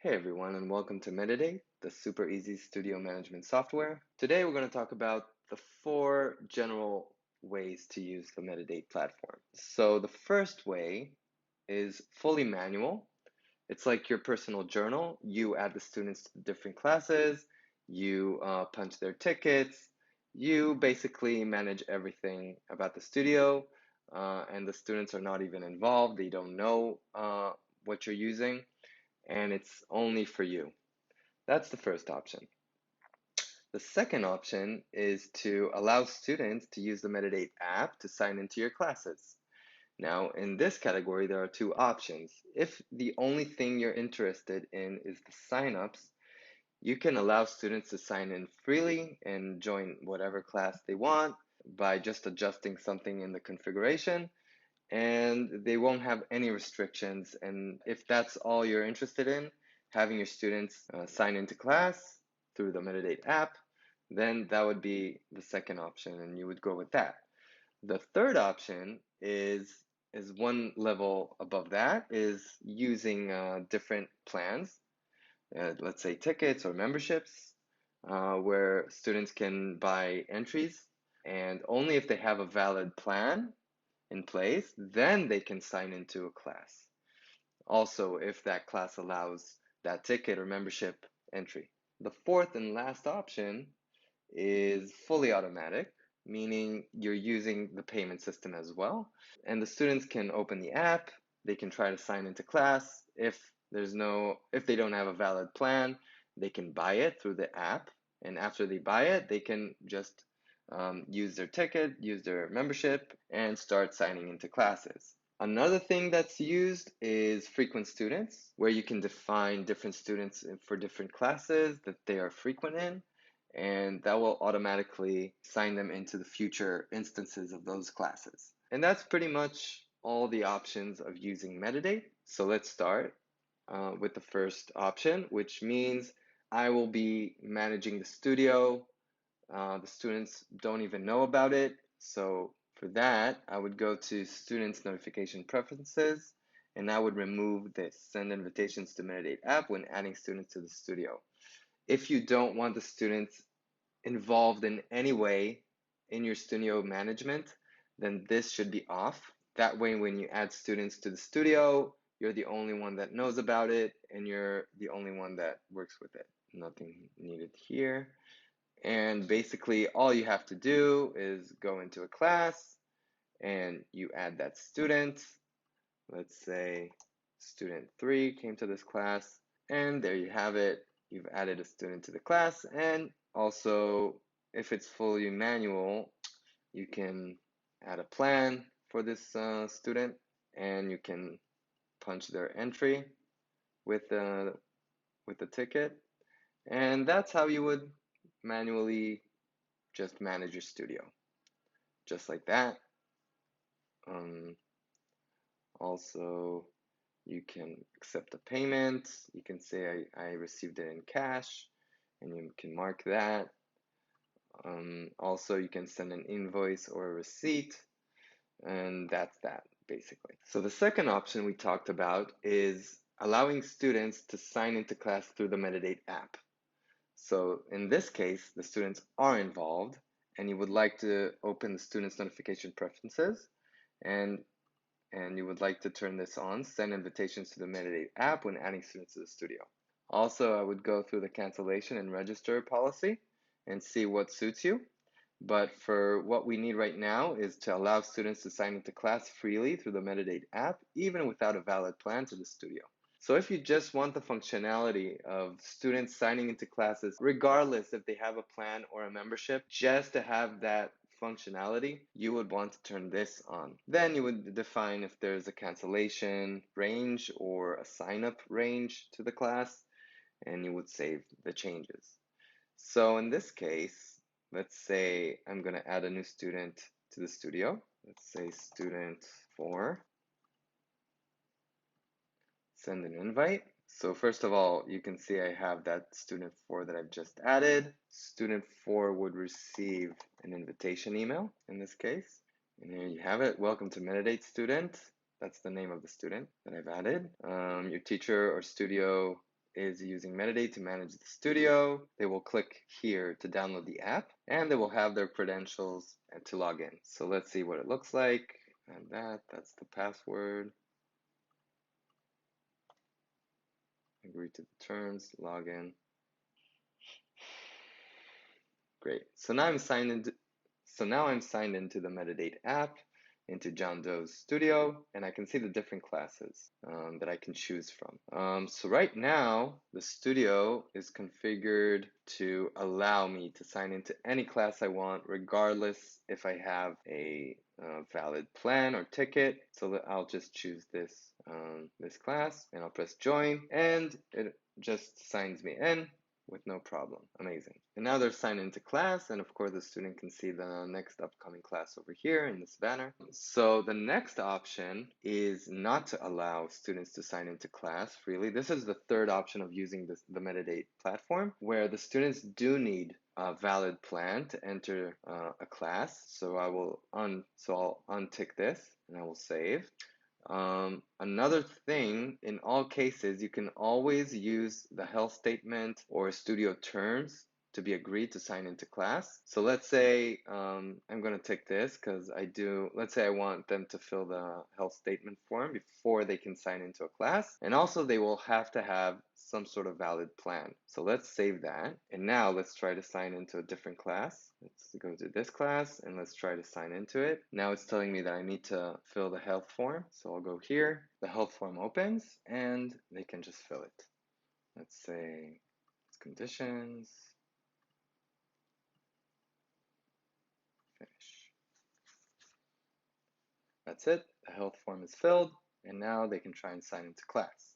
Hey everyone, and welcome to Medidate, the super easy studio management software. Today we're going to talk about the 4 general ways to use the Medidate platform. So the first way is fully manual. It's like your personal journal. You add the students to the different classes, you punch their tickets, you basically manage everything about the studio, and the students are not even involved. They don't know what you're using, and it's only for you. That's the first option. The second option is to allow students to use the Medidate app to sign into your classes. Now, in this category, there are 2 options. If the only thing you're interested in is the signups, you can allow students to sign in freely and join whatever class they want by just adjusting something in the configuration, and they won't have any restrictions. And if that's all you're interested in, having your students sign into class through the Medidate app, then that would be the second option, and you would go with that. The third option is one level above that, is using different plans, let's say tickets or memberships, where students can buy entries, and only if they have a valid plan in place, then they can sign into a class. Also, if that class allows that ticket or membership entry. The fourth and last option is fully automatic, meaning you're using the payment system as well. And the students can open the app, they can try to sign into class. If they don't have a valid plan, they can buy it through the app. And after they buy it, they can just use their ticket, use their membership, and start signing into classes. Another thing that's used is frequent students, where you can define different students for different classes that they are frequent in, and that will automatically sign them into the future instances of those classes. And that's pretty much all the options of using Medidate. So let's start with the first option, which means I will be managing the studio. The students don't even know about it. So for that, I would go to Students Notification Preferences, and I would remove this Send Invitations to Medidate app when adding students to the studio. If you don't want the students involved in any way in your studio management, then this should be off. That way, when you add students to the studio, you're the only one that knows about it, and you're the only one that works with it. Nothing needed here. And basically, all you have to do is go into a class and you add that student. Let's say student 3 came to this class, and there you have it. You've added a student to the class, and also, if it's fully manual, you can add a plan for this student, and you can punch their entry with the ticket, and that's how you would manually just manage your studio, just like that. Um, Also, you can accept a payment. You can say I received it in cash, and you can mark that. Also, you can send an invoice or a receipt, and that's that basically. So the second option we talked about is allowing students to sign into class through the Medidate app. So in this case, the students are involved, and you would like to open the students' notification preferences, and you would like to turn this on, send invitations to the Medidate app when adding students to the studio. Also, I would go through the cancellation and register policy and see what suits you. But for what we need right now is to allow students to sign into class freely through the Medidate app, even without a valid plan to the studio. So if you just want the functionality of students signing into classes, regardless if they have a plan or a membership, just to have that functionality, you would want to turn this on. Then you would define if there's a cancellation range or a sign-up range to the class, and you would save the changes. So in this case, let's say I'm going to add a new student to the studio. Let's say student 4. Send an invite. So first of all, you can see I have that student 4 that I've just added. Student 4 would receive an invitation email in this case. And here you have it. Welcome to Medidate student. That's the name of the student that I've added. Your teacher or studio is using Medidate to manage the studio. They will click here to download the app, and they will have their credentials to log in. So let's see what it looks like. And that's the password. Agree to the terms, log in. Great. So now I'm signed into the Medidate app, into John Doe's studio, and I can see the different classes that I can choose from. So right now, the studio is configured to allow me to sign into any class I want, regardless if I have a valid plan or ticket. So I'll just choose this class, and I'll press join, and it just signs me in with no problem. Amazing. And now they're signed into class, and of course the student can see the next upcoming class over here in this banner. So the next option is not to allow students to sign into class freely. This is the third option of using the Medidate platform, where the students do need a valid plan to enter a class. So I'll untick this and I will save. Another thing, in all cases, you can always use the health statement or studio terms to be agreed to sign into class. So let's say I'm going to tick this because let's say I want them to fill the health statement form before they can sign into a class. And also they will have to have some sort of valid plan. So let's save that. And now let's try to sign into a different class. Let's go to this class and let's try to sign into it. Now it's telling me that I need to fill the health form. So I'll go here. The health form opens and they can just fill it. Let's say it's conditions. Finish. That's it. The health form is filled, and now they can try and sign into class.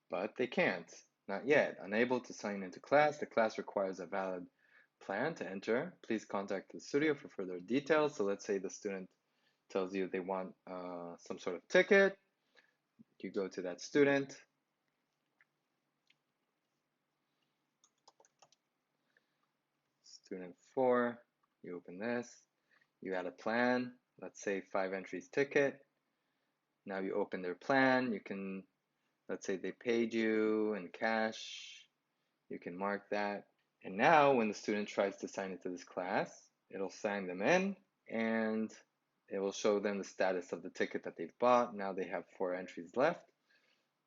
But they can't. Not yet. Unable to sign into class. The class requires a valid plan to enter. Please contact the studio for further details. So let's say the student tells you they want some sort of ticket. You go to that student. Student 4, you open this. You add a plan, let's say 5 entries ticket. Now you open their plan. You can, let's say they paid you in cash. You can mark that. And now when the student tries to sign into this class, it'll sign them in and it will show them the status of the ticket that they've bought. Now they have 4 entries left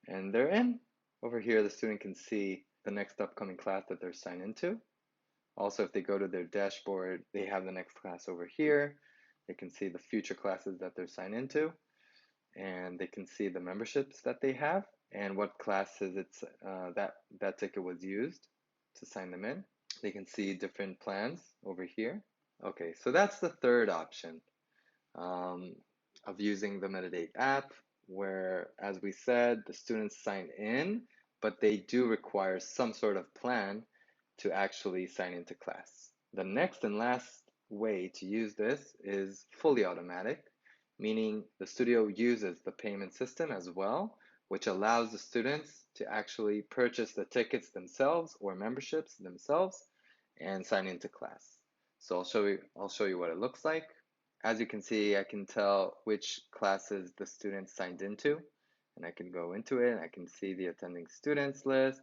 and they're in. Over here, the student can see the next upcoming class that they're signed into. Also, if they go to their dashboard, they have the next class over here. They can see the future classes that they're signed into, and they can see the memberships that they have and what classes that ticket was used to sign them in. They can see different plans over here. Okay, so that's the third option of using the Medidate app, where, as we said, the students sign in, but they do require some sort of plan to actually sign into class. The next and last way to use this is fully automatic, meaning the studio uses the payment system as well, which allows the students to actually purchase the tickets themselves or memberships themselves and sign into class. So I'll show you what it looks like. As you can see, I can tell which classes the students signed into, and I can go into it and I can see the attending students list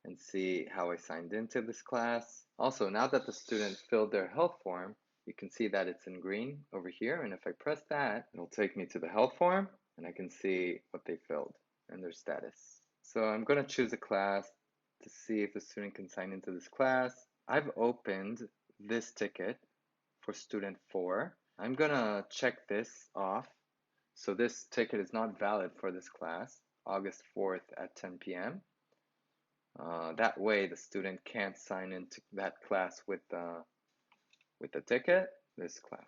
and see how I signed into this class. Also, now that the student filled their health form, you can see that it's in green over here, and if I press that, it'll take me to the health form, and I can see what they filled and their status. So I'm going to choose a class to see if the student can sign into this class. I've opened this ticket for student 4. I'm going to check this off. So this ticket is not valid for this class, August 4th at 10 p.m. That way the student can't sign into that class with the ticket, this class.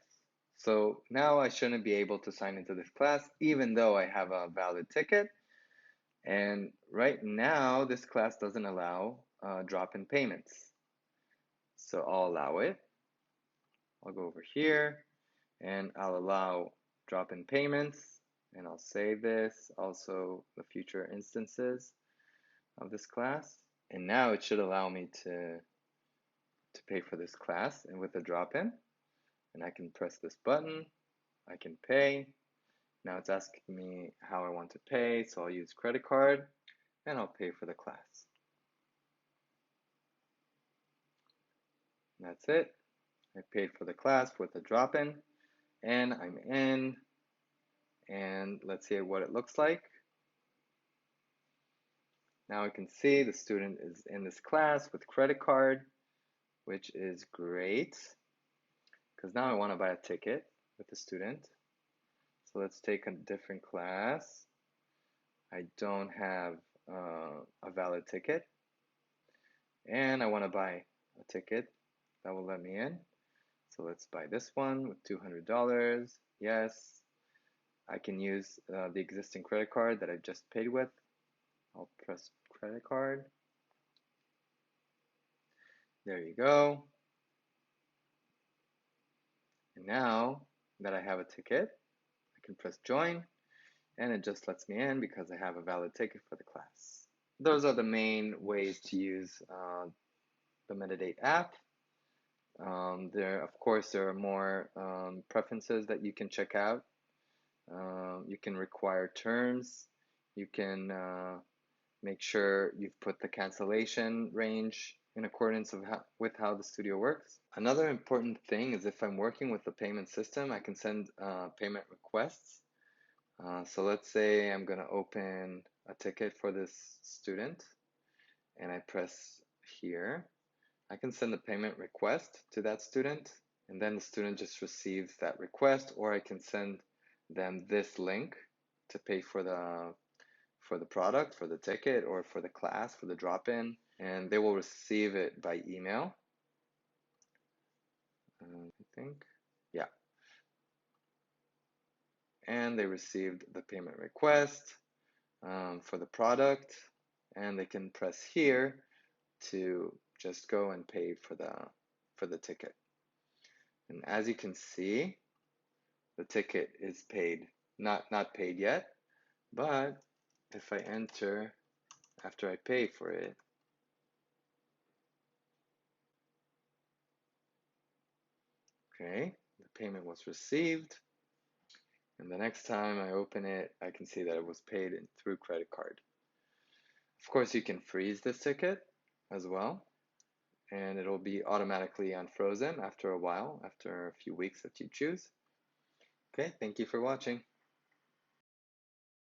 So now I shouldn't be able to sign into this class even though I have a valid ticket. And right now this class doesn't allow drop-in payments. So I'll allow it. I'll go over here and I'll allow drop-in payments and I'll save this, also the future instances of this class. And now it should allow me to pay for this class and with a drop-in. And I can press this button, I can pay. Now it's asking me how I want to pay, so I'll use credit card. and I'll pay for the class. That's it. I paid for the class with a drop-in, and I'm in, and let's see what it looks like. Now I can see the student is in this class with credit card, which is great, because now I want to buy a ticket with the student. So let's take a different class. I don't have a valid ticket, and I want to buy a ticket that will let me in. So let's buy this one with $200. Yes, I can use the existing credit card that I just paid with. I'll press credit card. There you go. And now that I have a ticket, I can press join, and it just lets me in because I have a valid ticket for the class. Those are the main ways to use the Medidate app. Of course, there are more preferences that you can check out. You can require terms. You can make sure you've put the cancellation range in accordance with how the studio works. Another important thing is if I'm working with the payment system, I can send payment requests. So let's say I'm going to open a ticket for this student, and I press here. I can send a payment request to that student, and then the student just receives that request, or I can send them this link to pay for the product, for the ticket, or for the class, for the drop-in, and they will receive it by email. I think, yeah. And they received the payment request for the product, and they can press here to just go and pay for the ticket. And as you can see, the ticket is paid, not paid yet, but if I enter after I pay for it, okay, the payment was received, and the next time I open it, I can see that it was paid through credit card. Of course, you can freeze this ticket as well, and it'll be automatically unfrozen after a while, after a few weeks that you choose. Okay, thank you for watching.